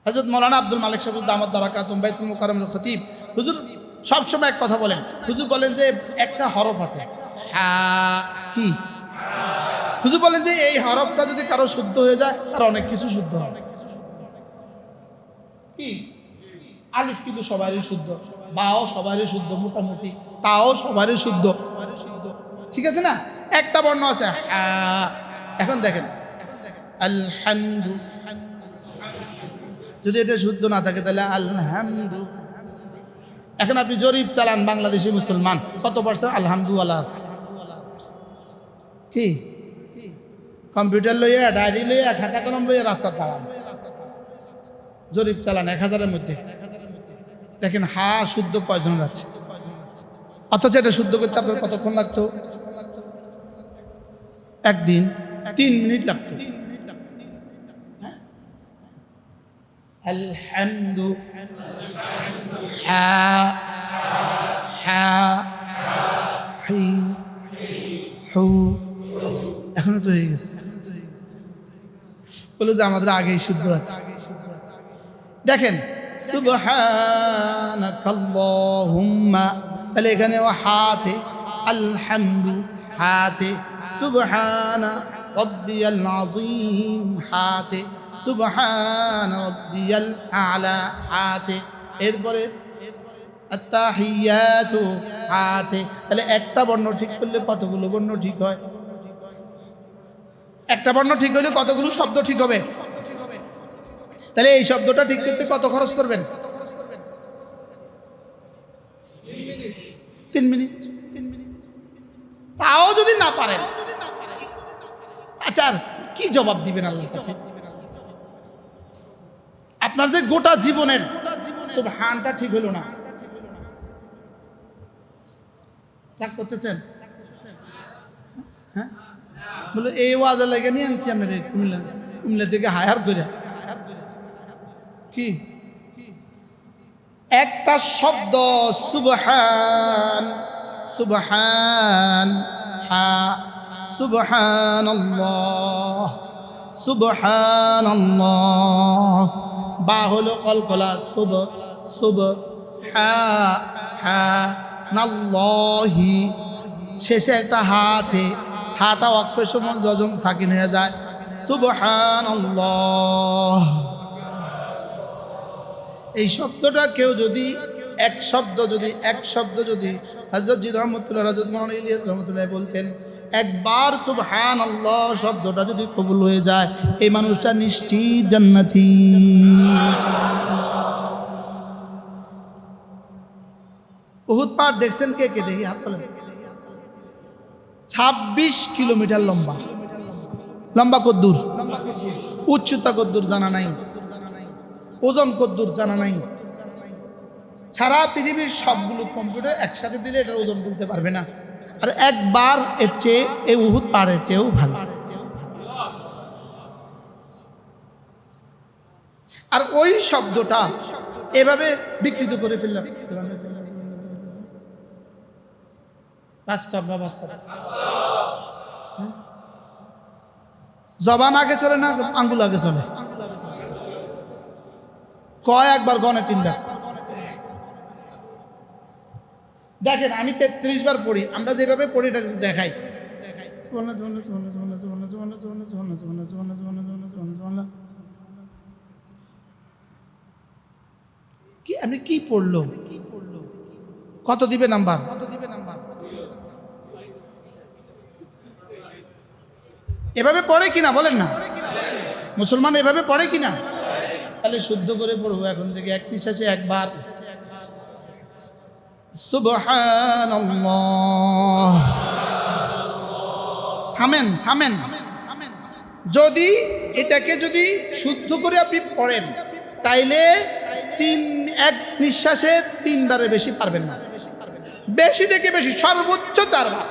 হযরত মাওলানা আব্দুল মালিক সাহেব দামাত বারাকাতুহু বাইতুল মুকাররমের খতিব হুজুর সবসময় এক কথা বলেন। হুজুর বলেন যে একটা হরফ আছে হা, কি হুজুর বলেন যে এই হরফটা যদি কারো শুদ্ধ হয়ে যায় তার অনেক কিছু শুদ্ধ হবে। কি আলিফ কিন্তু সবারই শুদ্ধ, বাও সবারই শুদ্ধ মোটামুটি, তাও সবারই শুদ্ধ, ঠিক আছে না? একটা বর্ণ আছে হা। এখন দেখেন আলহামদু, যদি এটা শুদ্ধ না থাকে তাহলে আলহামদু। এখন আপনি জরিপ চালান, বাংলাদেশি মুসলমান কত পার্সেন্ট আলহামদুওয়ালা আছে? কি কম্পিউটার লইয়া, ডায়েরি লইয়া, খাতা কলম লইয়া রাস্তার দাঁড়ান, জরিপ চালান 1000-এর মধ্যে দেখেন হা শুদ্ধ কয়জনের আছে। অথচ এটা শুদ্ধ করতে আপনার কতক্ষণ লাগতো? একদিন 3 মিনিট লাগতো। আলহামদু হা হা হি হু, এখনো তো হয়ে গেছে। বলো যে আমাদের আগেই শুদ্ধ আছে। দেখেন সুবহানাকাল্লাহুম্মা, তাহলে এখানে হা আছে, আলহামদু হা আছে, সুবহানা রাব্বিয়াল আযীম হা আছে, সুবহানা রাব্বিয়াল আ'লা হা আছে, এরপরে আত্তাহিয়াতু হা আছে। তাহলে একটা বর্ণ ঠিক করলে কতগুলো বর্ণ ঠিক হয়? একটা বর্ণ ঠিক হলে কতগুলো শব্দ ঠিক হবে? তাহলে এই শব্দটা ঠিক করতে কত খরচ করবেন? 3 মিনিট। তাও যদি না পারেন, আচ্ছা কি জবাব দিবেন আল্লাহর কাছে? আপনার যে গোটা জীবনের সুবহানটা ঠিক হলো না, রাগ করতেছেন? হ্যাঁ, বলে এই ওয়াজে লাগে নিয়ে আনছি আমরা কুমিল্লা থেকে হায়ার করে। কি একটা শব্দ সুবহান, সুবহান হা, সুবহানাল্লাহ, সুবহানাল্লাহ, বা হলো কলকলা সুব, সুব হা হা নাল্লাহি, শেষে একটা হা আছে, হাটা ওয়াকফের সময় যজম সাকিন হয়ে যায়, সুবহানাল্লাহ। এই শব্দটা কেউ যদি এক শব্দ যদি হযরত জি রহমতুল্লাহ, হযরত মাওলানা ইলিয়াস রহমতুল্লাহ বলতেন, একবার সুবহানাল্লাহ শব্দটা যদি কবুল হয়ে যায়, এই মানুষটা নিশ্চিত জান্নাতি। উহুদ পাহাড় দেখছেন কে কে? দেখি হাত তোলেন। 26 কিলোমিটার লম্বা। লম্বা কদ্দুর, উচ্চতা কদ্দুর জানা নাই, ওজন কদ্দুর জানা নাই। সারা পৃথিবীর সবগুলো কম্পিউটার একসাথে দিলে এটার ওজন বলতে পারবে না। আর একবার এর চেয়ে এই উহুদ পাহাড়ের চেয়েও ভালো। আর ওই শব্দটা এভাবে বিকৃত করে ফেললাম। বাস্তব না বাস্তব? জবান আগে চলে না আঙ্গুল আগে চলে? কয় একবার গনে 3 বার। দেখেন আমি 33 বার পড়ি, আমরা যেভাবে পড়ি এটা দেখাই। কি আপনি কি পড়লো? কত দিবে নাম্বার? এভাবে পড়ে কিনা বলেন না? মুসলমান এভাবে পড়ে কিনা? তাহলে শুদ্ধ করে পড়বো এখন থেকে এক নিঃশ্বাসে একবার সুবহানাল্লাহ। থামেন থামেন। যদি এটাকে যদি শুদ্ধ করে আপনি পড়েন তাইলে এক নিঃশ্বাসে 3 বারের বেশি পারবেন না। বেশি থেকে বেশি সর্বোচ্চ 4 বার,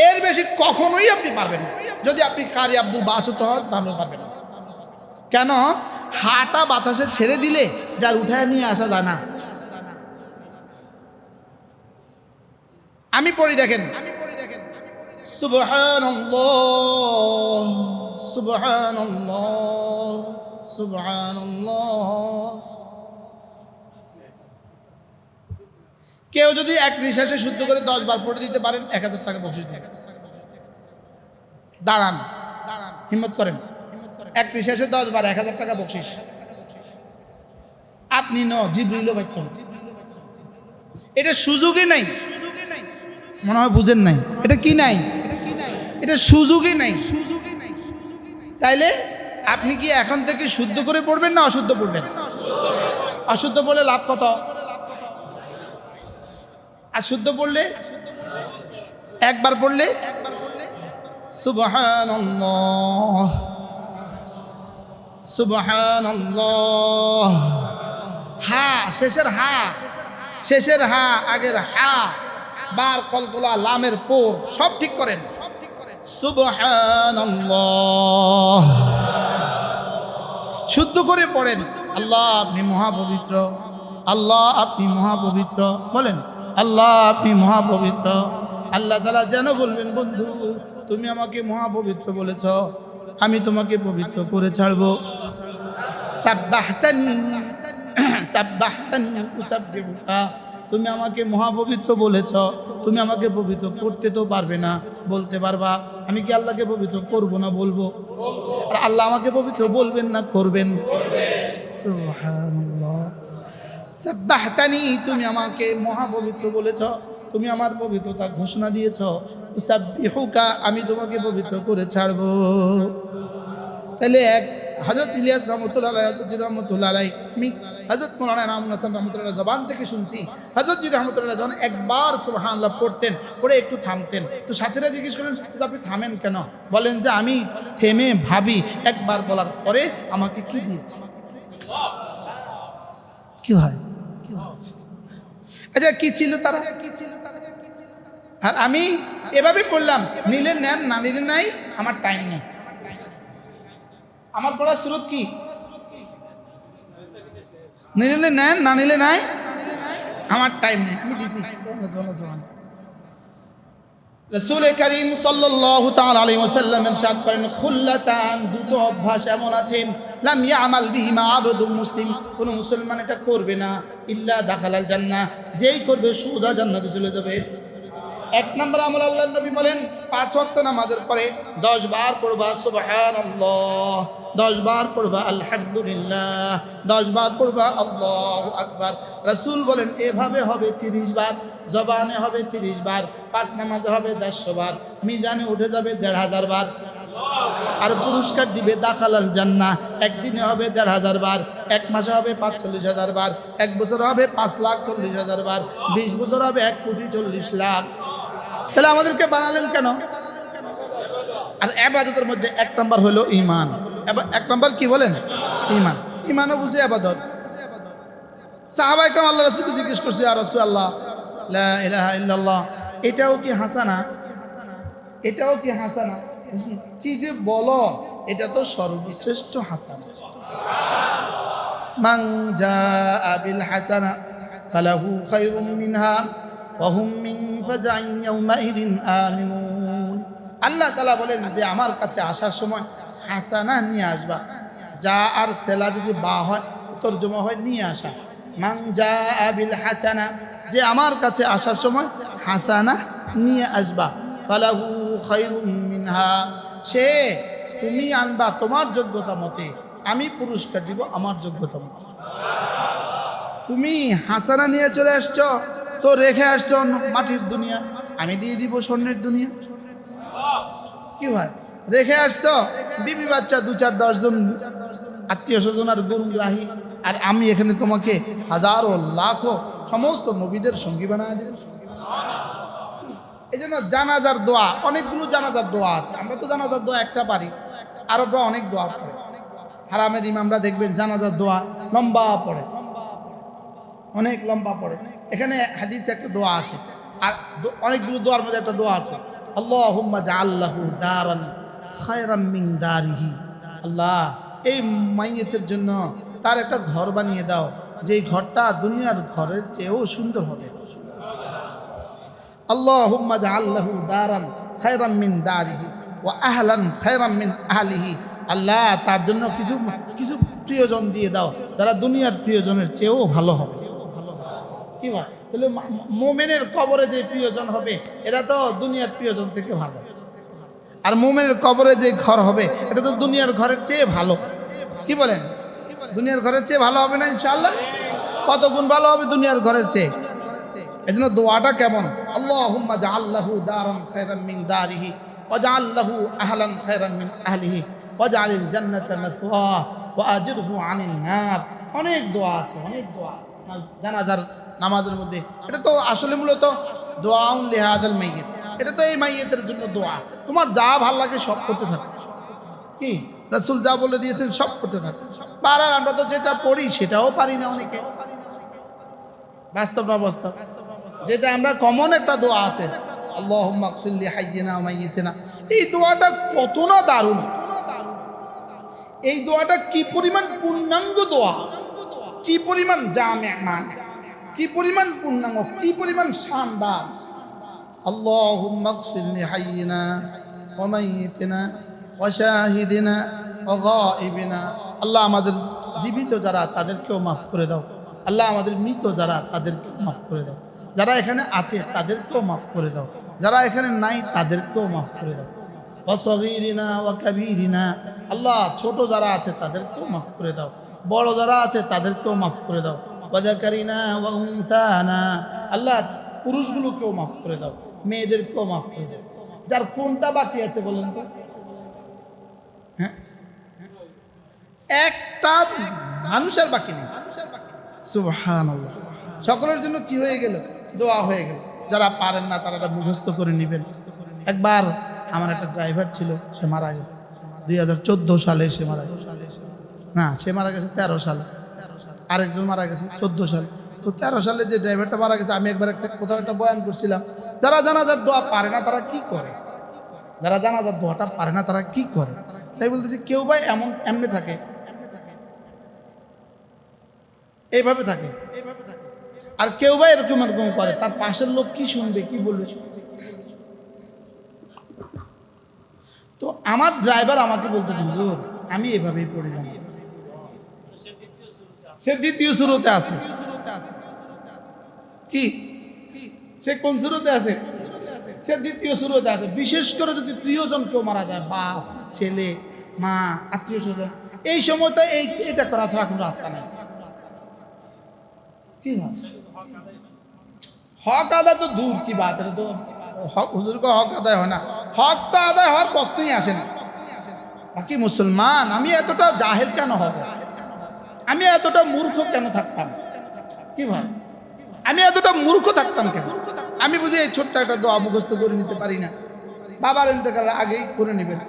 এর বেশি কখনোই আপনি পারবেন না। যদি আপনি কারি আব্দুল বাসুত হন তাহলে পারবেন না। কেন? হাটা বাতাসে ছেড়ে দিলে যার উঠায় নিয়ে আসা যায় না। আমি পড়ি দেখেন, সুবহানাল্লাহ সুবহানাল্লাহ সুবহানাল্লাহ কেউ যদি এক নিঃশ্বাসে শুদ্ধ করে 10 বার পড়ে দিতে পারেন 1000 টাকা বকশিশ দেন। দাঁড়ান, হিম্মত করেন, এক নিঃশ্বাসে 10 বার 1000 টাকা বকশিশ। আপনি জিবরিলও পাইতেন। এটা সুযোগই নাই, মনে হয় বুঝেন নাই। এটা কি নাই? এটা সুযোগই নাই। তাইলে আপনি কি এখন থেকে শুদ্ধ করে পড়বেন না অশুদ্ধ পড়বেন? অশুদ্ধ পড়লে লাভ কত? আর শুদ্ধ পড়লে একবার পড়লে সুবহানাল্লাহ সুবহানাল্লাহ। হা শেষের হা, শেষের হা আগের হা, বার কলকলা লামের পোর সব ঠিক করেন। সুবহানাল্লাহ শুদ্ধ করে পড়েন। আল্লাহ আপনি মহাপবিত্র, আল্লাহ আপনি মহাপবিত্র। বলেন আল্লাহ আপনি মহাপবিত্র। আল্লাহ তাআলা যেন বলবেন বন্ধু তুমি আমাকে মহাপবিত্র বলেছ, আমি তোমাকে পবিত্র করে ছাড়বো। সাব্বাহতানি সাব্বাহতানি উসাব্বিহুকা, তুমি আমাকে মহাপবিত্র বলেছ, তুমি আমাকে পবিত্র করতে তো পারবে না, বলতে পারবা। আমি কি আল্লাহকে পবিত্র করব না বলবো? আর আল্লাহ আমাকে পবিত্র বলবেন না করবেন? সুবহানাল্লাহ। সাব্বাহতানি তুমি আমাকে মহাপবিত্র বলেছ, তুমি আমার পবিত্রতা ঘোষণা দিয়েছ। উসাব্বিহুকা আমি তোমাকে পবিত্র করে ছাড়বো। তাহলে এক হযরত ইলিয়াস রহমতুল্লাহ আলাইহি, হযরত রহমতুল্লাহ আলাইহি, আমি হযরত মাওলানা ইমাম হাসান রহমতুল্লাহ জবান থেকে শুনছি, হযরত জি রহমতুল্লাহ যখন একবার সুবহানাল্লাহ পড়তেন, পড়ে একটু থামতেন, তো সাথীরা জিজ্ঞেস করেন আপনি থামেন কেন? বলেন যে আমি থেমে ভাবি একবার বলার পরে আমাকে কি দিয়েছে। কি হয়? আচ্ছা কি ছিল তারা? আর আমি এভাবে পড়লাম, নিলে নেন না নিলে নাই, আমার টাইম নেই। আমার পড়ার সুরত কি? নিলে নেন না নিলে নাই, আমার টাইম নেই, আমি দিছি। রাসূল করিম সাল্লাল্লাহু তাআলা আলাইহি ওয়াসাল্লাম ইরশাদ করেন খুল্লাতান, দুটো অভ্যাস এমন আছে লাম ইয়ামাল বিহিমা আবদুল মুসলিম, কোন মুসলমান এটা করবে না ইল্লা দাখালাল জান্নাহ, যেই করবে সোজা জান্নাতে চলে যাবে। এক নম্বর আমল আল্লাহর নবী বলেন 5 ওয়াক্ত নামাজের পরে 10 বার পড়বা সুবহানাল্লাহ, 10 বার পড়বা আলহামদুলিল্লাহ, 10 বার পড়বা আল্লাহু আকবার। রাসূল বলেন এভাবে হবে 30 বার, জবানে হবে 30 বার, 5 নামাজে হবে 100 বার, মিজানে উঠে যাবে 1500 বার। আর পুরস্কার দিবে দাখালাল জান্নাহ, একদিনে হবে 1500 বার, এক মাসে হবে 45,000 বার, এক বছর হবে 5,40,000 বার, 20 বছর হবে 1,40,00,000। তাহলে আমাদেরকে বানালেন কেন? আর ইবাদতের মধ্যে 1 নম্বর হলো ঈমান। 1 নম্বর কি বলেন? ঈমান। ঈমানও বুঝে ইবাদত। সাহাবায়ে কেরাম আল্লাহর রাসূলকে জিজ্ঞেস করছে ইয়া রাসূলুল্লাহ লা ইলাহা ইল্লাল্লাহ এটাও কি হাসানা? এটাও কি হাসানা? কি যে বলো, এটা তো সর্বশ্রেষ্ঠ হাসানা। মান জাআ বিল হাসানা ফালাহু খায়রুম মিনহা ওয়া হুম মিন ফাজাইন ইয়াউমাইদিন আমিনুন। আল্লাহ তাআলা বলেন যে আমার কাছে আসার সময় হাসানা নিয়ে আসবা। যা আর সেলা যদি বা হয় তরজমা হয় নিয়ে আসা। মান জাআ বিল হাসানা, যে আমার কাছে আসার সময় হাসানা নিয়ে আসবা, ফালাহু খায়রুম মিনহা, সে তুমি আনবা তোমার যোগ্যতা মতে, আমি পুরস্কার দিব আমার যোগ্যতা মতে। তুমি হাসানা নিয়ে চলে আসছো তো রেখে আসছো মাটির দুনিয়া, আমি দিয়ে দিব স্বর্ণের দুনিয়া। কি ভাই রেখে আসছো বিবি বাচ্চা 2-4-10 জন আত্মীয় স্বজন আর গুণগ্রাহী, আর আমি এখানে তোমাকে হাজারো লাখো সমস্ত নবীদের সঙ্গী বানায় দেব। এই জন্য জানাজার দোয়া, অনেকগুলো জানাজার দোয়া আছে। আমরা তো জানাজার দোয়া একটা পারি, আরবরা অনেক দোয়া পড়ে। হারামের ইমামরা দেখবেন জানাজার দোয়া লম্বা পড়ে, অনেক লম্বা পড়ে। এখানে হাদিসে একটা দোয়া আছে, আর অনেকগুলো দোয়ার মধ্যে একটা দোয়া আছে, আল্লাহুম্মা জাআল্লাহু দারান খায়রাম মিন দারিহি। আল্লাহ এই মাইয়িতের জন্য তার একটা ঘর বানিয়ে দাও, যেই ঘরটা দুনিয়ার ঘরের চেয়েও সুন্দর হবে। আল্লাহুম্মা জাআল্লাহু দারান খায়রাম মিন দারিহি ওয়া আহলান খায়রাম মিন আহলিহি। আল্লাহ তার জন্য কিছু কিছু প্রিয়জন দিয়ে দাও, যারা দুনিয়ার প্রিয়জনের চেয়েও ভালো হবে। কি ভাই তাহলে মোমেনের কবরে যে প্রিয়জন হবে এরা তো দুনিয়ার প্রিয়জন থেকে ভালো, আর মোমেনের কবরে যে ঘর হবে এটা তো দুনিয়ার ঘরের চেয়ে ভালো। কি বলেন? দুনিয়ার ঘরের চেয়ে ভালো হবে না ইনশাআল্লাহ? কত গুণ ভালো হবে দুনিয়ার ঘরের চেয়ে। এই জন্য দোয়াটা কেমন? আল্লাহুম্মা জাআল লাহু দারান খায়রান মিন দারিহি ওয়া জাআল লাহু আহলান খায়রান মিন আহলিহি ওয়া জাআলিল জান্নাতা মাথওয়া ওয়া আজিরহু আনিন নার। অনেক দোয়া আছে, অনেক দোয়া আছে জানাজার নামাজের মধ্যে। এটা তো আসলে মূলত দোয়াউন লিহাদাল মাইয়িত, এটা তো এই মাইয়িতের জন্য দোয়া। তোমার যা ভাল লাগে সব করতে থাকো। কি রাসূল যা বলে দিয়েছেন সব করতে থাকো। পারার আমরা তো যেটা পড়ি সেটাও পারি না অনেকে। বাস্তব না বাস্তব? যেটা আমরা কমন একটা দোয়া আছে, আল্লাহুম্মা আগফির লি হাইয়িনা ওয়া মাইয়িতিনা, এই দোয়াটা কত না দারুণ। এই দোয়াটা কি পরিমাণ পূর্ণাঙ্গ দোয়া, কি পরিমাণ জামে মানে, কি পরিমাণ পূর্ণাঙ্গ, কি পরিমাণ শানদার। আল্লাহুম্মা আগফির লি হাইয়িনা ওয়া মাইয়িতিনা ওয়া শাহিদিনা ওয়া গায়িবিনা। আল্লাহ আমাদের জীবিত যারা তাদেরকেও মাফ করে দাও, আল্লাহ আমাদের মৃত যারা তাদেরকেও মাফ করে দাও, যারা এখানে আছে তাদেরকেও মাফ করে দাও, যারা এখানে নাই তাদেরকেও মাফ করে দাও। ওয়া সগীরিনা ওয়া কাবীরিনা, আল্লাহ ছোট যারা আছে তাদেরকেও মাফ করে দাও, বড় যারা আছে তাদেরকেও মাফ করে দাও। ওয়া যাকারিনা ওয়া উনসানা, আল্লাহ পুরুষগুলোকেও মাফ করে দাও, মেয়েদেরকেও মাফ করে দাও। যার কোনটা বাকি আছে বলেন তো? হ্যাঁ, একটা মানুষের বাকি নেই। সুবহানাল্লাহ। সকলের জন্য কি হয়ে গেল? দোয়া হয়ে গেল। যারা পারেন না তারা এটা মুখস্থ করে নেবেন। একবার আমার একটা ড্রাইভার ছিল, সে মারা গেছে 2014 সালে। সে মারা গেছে না, সে মারা গেছে 13 সালে। আরেকজন মারা গেছে 14 সালে। তো 13 সালে যে ড্রাইভারটা মারা গেছে, আমি একবার কোথাও একটা বয়ান করছিলাম, যারা জানাজার দোয়া পারে না তারা কি করে, যারা জানাজার দোয়াটা পারে না তারা কি করে। তাই বলতেছি, কেউ ভাই এমনি থাকে, এইভাবে থাকে, আর কেউ বা এরকম এরকম করে, তার পাশের লোক কি শুনবে, কি বলবে। তো আমার ড্রাইভার আমাকে বলতেছে, হুজুর আমি এভাবেই পড়ে যাবো। সে দ্বিতীয় শুরুতে আছে। কি সে কোন শুরুতে আছে? সে দ্বিতীয় শুরুতে আছে। বিশেষ করে যদি প্রিয়জন কেউ মারা যায়, বাপ, ছেলে, মা, আত্মীয় স্বজন, এই সময় তো এটা করা ছাড়া কোনো রাস্তা নেই। কি হক আদায় তো দূর কি বাত, এটা তো হক হুজুরকে হক আদায় হয় না, হক তো আদায় হওয়ার প্রশ্নই আসে না। বাকি মুসলমান, আমি এতটা জাহেল কেন হব? আমি এতটা মূর্খ কেন থাকতাম? কি ভাই, আমি এতটা মূর্খ থাকতাম কেন? আমি বুঝি এই ছোট্ট একটা দোয়া মুখস্থ করে নিতে পারি না? বাবার ইন্তেকালের আগেই করে নেবেন।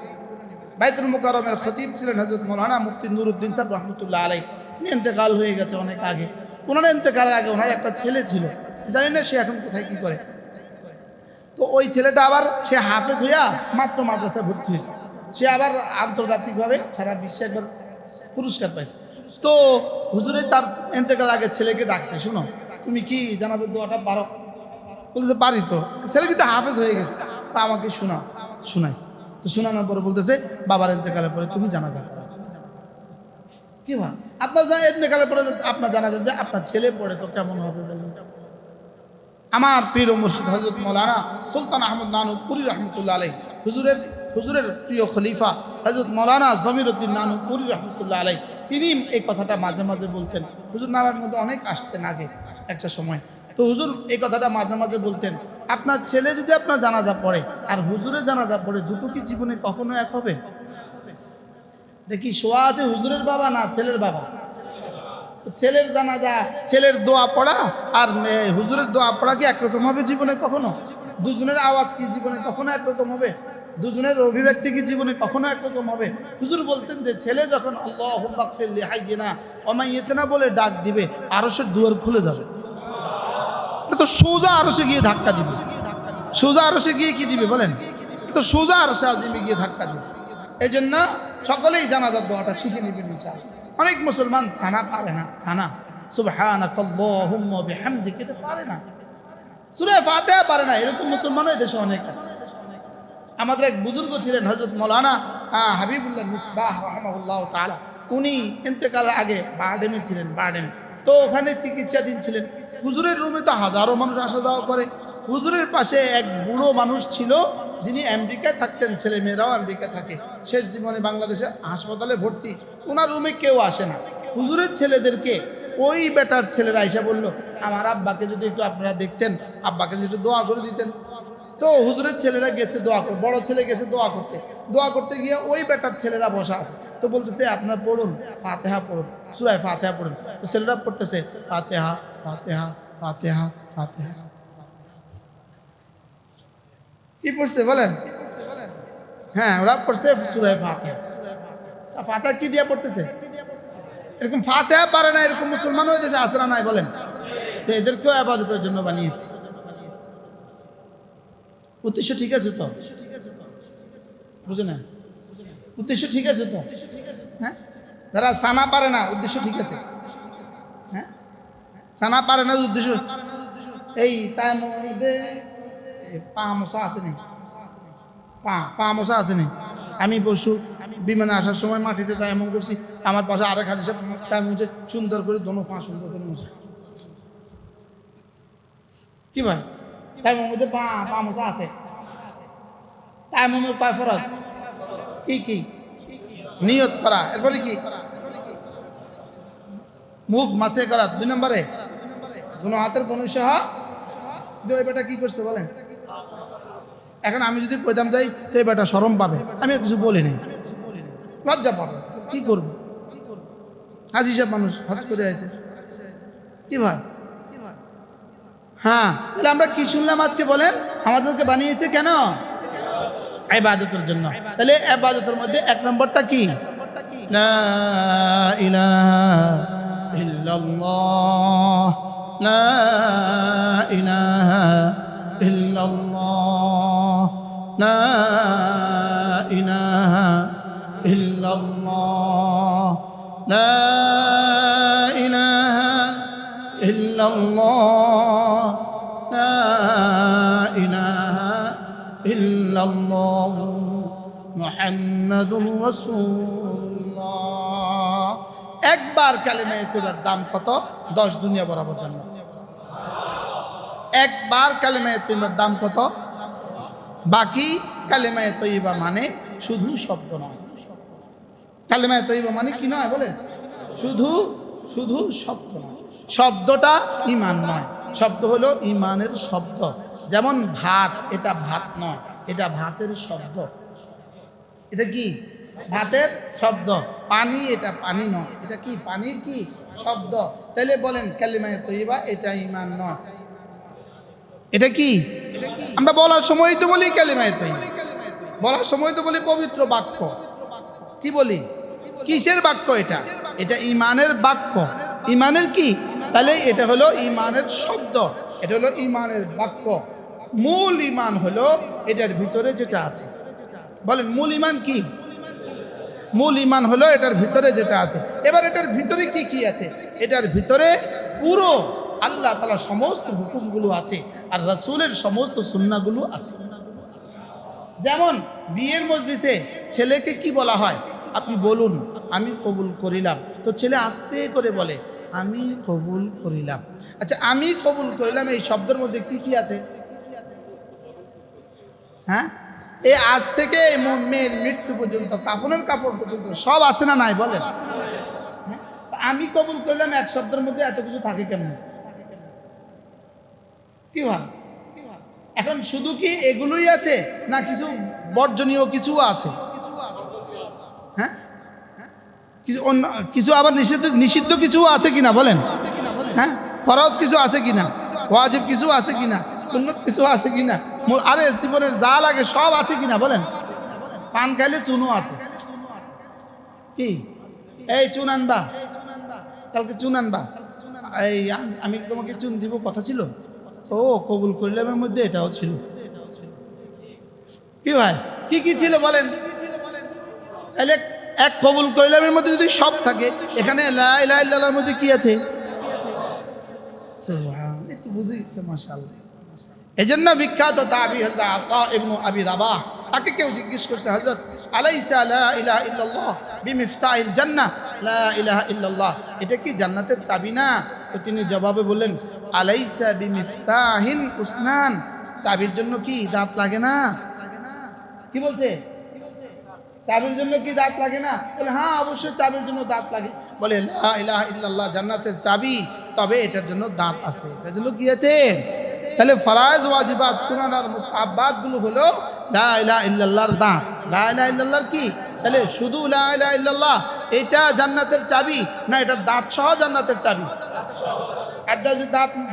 বাইতুল মুকাররমের খতিব ছিলেন হযরত মাওলানা মুফতি নুরউদ্দিন সাহেব রাহমাতুল্লাহ আলাইহি। ইন্তেকাল হয়ে গেছে অনেক আগে। ওনার ইন্তেকালের আগে ওনার একটা ছেলে ছিল, জানি না সে এখন কোথায় কি করে। তো ওই ছেলেটা আবার সে হাফেজ হইয়া মাত্র মাদ্রাসায় ভর্তি হয়েছে। সে আবার আন্তর্জাতিকভাবে সারা বিশ্বে একবার পুরস্কার পাইছে। তো হুজুরে তার ইন্তেকালের আগে ছেলেকে ডাকছে, শুনো তুমি কি জানাজার দোয়াটা পারো? বলতেছে পারি তো। ছেলে কিন্তু হাফেজ হয়ে গেছে, তা আমাকে শোনাও। শোনাইছে। তো শোনানোর পরে বলতেছে, বাবার ইন্তেকালের পরে তুমি জানাজা করো। কি ভাই, আপনার ইন্তেকালের পরে আপনার জানাজা যে আপনার ছেলে পড়ে তো কেমন হবে বলুন? আমার পীর ও মুর্শিদ হযরত মাওলানা সুলতান আহমদ নানুপুরি রহমতুল্লাহ আলাইহি, হুজুরের প্রিয় খলিফা হযরত মাওলানা জমিরউদ্দিন নানুপুরি রহমতুল্লাহ আলাইহি, তিনি এই কথাটা মাঝে মাঝে বলতেন। হুজুর নারায়ণগঞ্জে অনেক আসতেন আগে একটা সময়। তো হুজুর এই কথাটা মাঝে মাঝে বলতেন, আপনার ছেলে যদি আপনার জানাজা পড়ে আর হুজুরের জানাজা পড়ে, দুটো কি জীবনে কখনো এক হবে? দেখি শোয়া আছে হুজুরের বাবা না ছেলের বাবা? ছেলের জানাজা, ছেলের দোয়া পড়া আর হুজুরের দোয়া পড়া কি একরকম হবে জীবনে কখনো? দুজনের আওয়াজ কি জীবনে কখনো একরকম হবে? দুজনের অভিব্যক্তি কি জীবনে কখনো একরকম হবে? হুজুর বলতেন যে ছেলে যখন আল্লাহুম্মা আগফির লি হাইয়িনা ওয়া মাইয়িতিনা বলে ডাক দিবে, আরশের দুয়ার খুলে যাবে। এটা তো সোজা আরশে গিয়ে ধাক্কা দিবে। সোজা আরশে গিয়ে কি দিবে বলেন? তো সোজা আরশে আজিমে গিয়ে ধাক্কা দিবে। এই জন্য সকলেই জানাজার দোয়াটা শিখে নেবেন ইনশাআল্লাহ। অনেক মুসলমান সানা পারে না, সানা সুবহানাকাল্লাহুম্মা ওয়া বিহামদিকা এটা পারে না, সূরা ফাতিহা পারে না। এরকম মুসলমানও এই দেশে অনেক আছে। আমাদের এক বুজুর্গ ছিলেন হযরত মাওলানা হাবিবুল্লাহ মিসবাহ রাহিমাহুল্লাহ তাআলা। উনি ইন্তেকালের আগে বারডেমে ছিলেন, বারডেমে। তো ওখানে চিকিৎসাধীন ছিলেন। হুজুরের রুমে তো হাজারো মানুষ আসা যাওয়া করে। হুজুরের পাশে এক বুড়ো মানুষ ছিল, যিনি আমেরিকায় থাকতেন, ছেলে মেয়েরাও আমেরিকায় থাকে, শেষ জীবনে বাংলাদেশে হাসপাতালে ভর্তি। ওনার রুমে কেউ আসে না। হুজুরের ছেলেদেরকে ওই বেটার ছেলেরা এসে বলল, আমার আব্বাকে যদি একটু আপনারা দেখতেন, আব্বাকে যদি একটু দোয়া করে দিতেন। তো হুজুরের ছেলেরা গেছে দোয়া করতে, বড় ছেলে গেছে দোয়া করতে গিয়ে ওই বেটার ছেলেরা বসা আছে। তো বলতেছে আপনার পড়ুন, ফাতেহা পড়ুন, সূরা ফাতেহা পড়ুন। তো ছেলেরা পড়তেছে ফাতেহা ফাতেহা ফাতেহা ফাতেহা। কি পড়ছে বলেন? হ্যাঁ, ওরা পড়ছে সূরা ফাতেহা। ফাতেহা কি দিয়ে পড়তেছে? এরকম ফাতেহা পারে না এরকম মুসলমান ওই দেশে আসে না নাই বলেন? তো এদেরকেও ইবাদতের জন্য বানিয়েছি। উদ্দেশ্য ঠিক আছে তো? বুঝে না? উদ্দেশ্য ঠিক আছে তো? হ্যাঁ, যারা সানা পারে না উদ্দেশ্য ঠিক আছে। হ্যাঁ, সানা পারে না উদ্দেশ্য এই তাই মধ্যে পা মশা আছে নি, পা মশা আছে নি। আমি পরশু বিমানে আসার সময় মাটিতে তাই এমন করছি, আমার পাশে আরেক হাজি সাহেব তাই মুঝে সুন্দর করে দোনো পা সুন্দর করে মশা। কি ভাই, তাই মধ্যে পা মশা আছে। তাই মমের কয় ফরজ? কি নিয়ত করা, এরপরে কি মুখ মাসে করা, 2 নম্বরে কোনো হাতের কোনো সহ। ওই বেটা কি করছে বলেন? এখন আমি যদি কইতাম যাই তো এই বেটা শরম পাবে, আমি আর কিছু বলিনি, লজ্জা পাবে। কি করব? হাজি সাহেব মানুষ হজ করে আছে। কি ভাই? হ্যাঁ, তাহলে আমরা কি শুনলাম আজকে বলেন? আমাদেরকে বানিয়েছে কেন? ইবাদতের জন্য। তাহলে ইবাদতের মধ্যে 1 নম্বরটা কি? লা ইলাহা ইল্লাল্লাহ, লা ইলাহা ইল্লাল্লাহ, লা ইলাহা ইল্লাল্লাহ, লা ইলাহা ইল্লাল্লাহ, লা ইলাহা ইল্লাল্লাহ মুহাম্মাদুর রাসূলুল্লাহ। একবার কালেমায়ে তওবার দাম কত? 10 দুনিয়া বরাবর জান্নাত। একবার কালেমায়ে তওবার দাম কত? বাকি কালেমায়ে তয়্যিবা মানে শুধু শব্দ নয়। কালেমায়ে তয়্যিবা মানে কি নয় বলেন? শুধু শব্দ নয়। শব্দটা ঈমান নয়, শব্দ হলো ঈমানের শব্দ। যেমন ভাত, এটা ভাত নয়, এটা ভাতের শব্দ। এটা কি? ভাতের শব্দ। পানি, এটা পানি নয়, এটা কি? পানির কি শব্দ। তাহলে বলেন কালিমায়ে তয়্যিবা এটা ঈমান নয়, এটা কি? আমরা বলার সময় তো বলি কালিমায়ে তয়্যিবা, বলার সময় তো বলি পবিত্র বাক্য। কি বলি? কিসের বাক্য এটা? এটা ঈমানের বাক্য। ঈমানের কি? তাহলে এটা হলো ঈমানের শব্দ, এটা হলো ঈমানের বাক্য। মূল ঈমান হলো এটার ভিতরে যেটা আছে। বলেন মূল ঈমান কি? মূল ঈমান হলো এটার ভিতরে যেটা আছে। এবার এটার ভিতরে কি কি আছে? এটার ভিতরে পুরো আল্লাহ তাআলার সমস্ত হুকুমগুলো আছে আর রাসূলের সমস্ত সুন্নাহগুলো আছে। যেমন বিয়ের মজলিসে ছেলেকে কি বলা হয়? আপনি বলুন আমি কবুল করিলাম। তো ছেলে আস্তে করে বলে আমি কবুল করিলাম। আচ্ছা, আমি কবুল করিলাম এই শব্দের মধ্যে কি কি আছে? হ্যাঁ, এই আজ থেকে মেয়ের মৃত্যু পর্যন্ত, কাফনের কাপড় পর্যন্ত সব আছে না নাই বলেন? আমি কবুল করলাম এক শব্দের মধ্যে এত কিছু থাকে কেমন? কি ভাই? এখন শুধু কি এগুলোই আছে না কিছু বর্জনীয় কিছু আছে? হ্যাঁ, কিছু আবার নিষিদ্ধ কিছু আছে কিনা বলেন? হ্যাঁ, ফরজ কিছু আছে কিনা, ওয়াজিব কিছু আছে কিনা, সুন্নত কিছু আছে কিনা, আরে জীবনের যা লাগে সব আছে কিনা বলেন? পান খাইলে চুনও আছে। কি এই চুন আনবা, কালকে চুন আনবা, এই আমি তোমাকে চুন দিব কথা ছিল। ও কবুল করলামের মধ্যে এটাও ছিল। কি ভাই, কি কি ছিল বলেন? তাহলে এক কবুল করলামের মধ্যে যদি সব থাকে, এখানে লা ইলাহা ইল্লাল্লাহর মধ্যে কি আছে? সুবহানাল্লাহ, বুঝে গেছে মাশাআল্লাহ। এজন্য বিখ্যাত তাবী হযরত আতা ইবনে আবি রাবাহ তাকে কেউ জিজ্ঞেস করছে, হযরত আলাইসা লা ইলাহা ইল্লাল্লাহ বিমিফতাহিল জান্নাহ, লা ইলাহা ইল্লাল্লাহ এটা কি জান্নাতের চাবি না? তো তিনি জবাবে বললেন, আলাইসা বিমিফতাহিল উসনান, চাবির জন্য কি দাঁত লাগে না? কি বলছে? চাবির জন্য কি দাঁত লাগে না? বলে হ্যাঁ অবশ্যই চাবির জন্য দাঁত লাগে। বলে লা ইলাহা ইল্লাল্লাহ জান্নাতের চাবি, তবে এটার জন্য দাঁত আছে। এটার জন্য কি আছে? তাহলে ফরায়েজ ওয়াজিবাত সুনান আর মুস্তাহাবাত গুলো হলো লা ইলাহা ইল্লাল্লাহর দাঁত। লা ইলাহা ইল্লাল্লাহর কি? তাহলে শুধু লা ইলাহা ইল্লাল্লাহ এটা জান্নাতের চাবি না এটার দাঁত সহ জান্নাতের চাবি? আর যদি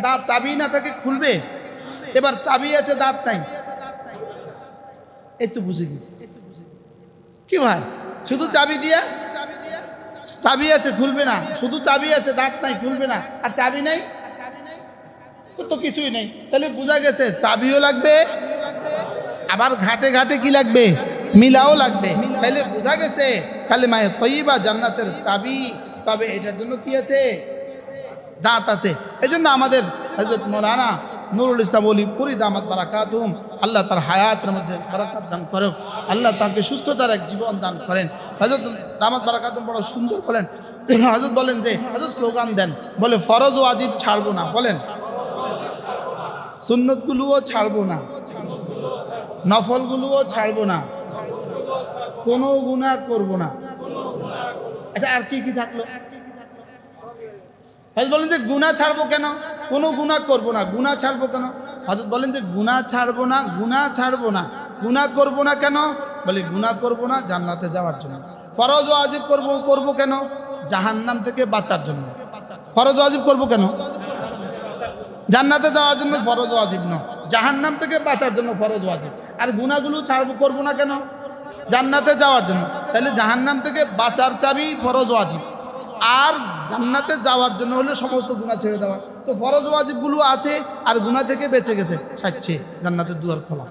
দাঁত চাবি না থাকে খুলবে? এবার চাবি আছে দাঁত নাই, এই তো বুঝে গেছি। কি ভাই শুধু চাবি দিয়া, চাবি আছে খুলবে না, শুধু চাবি আছে দাঁত নাই খুলবে না, আর চাবি নাই তো কিছুই নেই। তাহলে বোঝা গেছে চাবিও লাগবে, আবার ঘাটে ঘাটে কি লাগবে? মিলাও লাগবে। তাহলে বোঝা গেছে কালিমায়ে তয়্যিবা জান্নাতের চাবি, তবে এটার জন্য কি আছে? দাঁত আছে। এই জন্য আমাদের হযরত মাওলানা নুরুল ইসলাম ওলি পুরি দামাত বারাকাতুহুম, আল্লাহ তার হায়াতের মধ্যে বারাকাত দান করেন, আল্লাহ তাকে সুস্থতার এক জীবন দান করেন। হযরত দামাত বারাকাতুহুম বড় সুন্দর বলেন, হযরত বলেন যে হযরত স্লোগান দেন, বলে ফরজ ও ওয়াজিব ছাড়বো না, বলেন সুন্নতগুলোও ছাড়বো না, নফলগুলোও ছাড়বো না, কোনো গুনাহ করবো না। আচ্ছা আর কি কি থাকলো? হযরত বলেন যে গুনাহ ছাড়বো কেন? কোনো গুনাহ করবো না। গুনাহ ছাড়বো কেন? হযরত বলেন যে গুনাহ ছাড়বো না, গুনাহ ছাড়বো না, গুনাহ করবো না কেন? বলে গুনাহ করবো না জান্নাতে যাওয়ার জন্য। ফরজ ওয়াজিব করবো কেন? জাহান্নাম থেকে বাঁচার জন্য। ফরজ ওয়াজিব করবো কেন? জান্নাতে যাওয়ার জন্য ফরজ ওয়াজিব নয়, জাহান্নাম থেকে বাঁচার জন্য ফরজ ওয়াজিব। আর গুনাহগুলো করবো না কেন? জান্নাতে যাওয়ার জন্য। তাহলে জাহান্নাম থেকে বাঁচার চাবি ফরজ ওয়াজিব, আর জান্নাতে যাওয়ার জন্য হলে সমস্ত গুনাহ ছেড়ে দেওয়া। তো ফরজ ওয়াজিবগুলো আছে আর গুনাহ থেকে বেঁচে গেছে, সাচ্ছে জান্নাতের দুয়ার খোলা।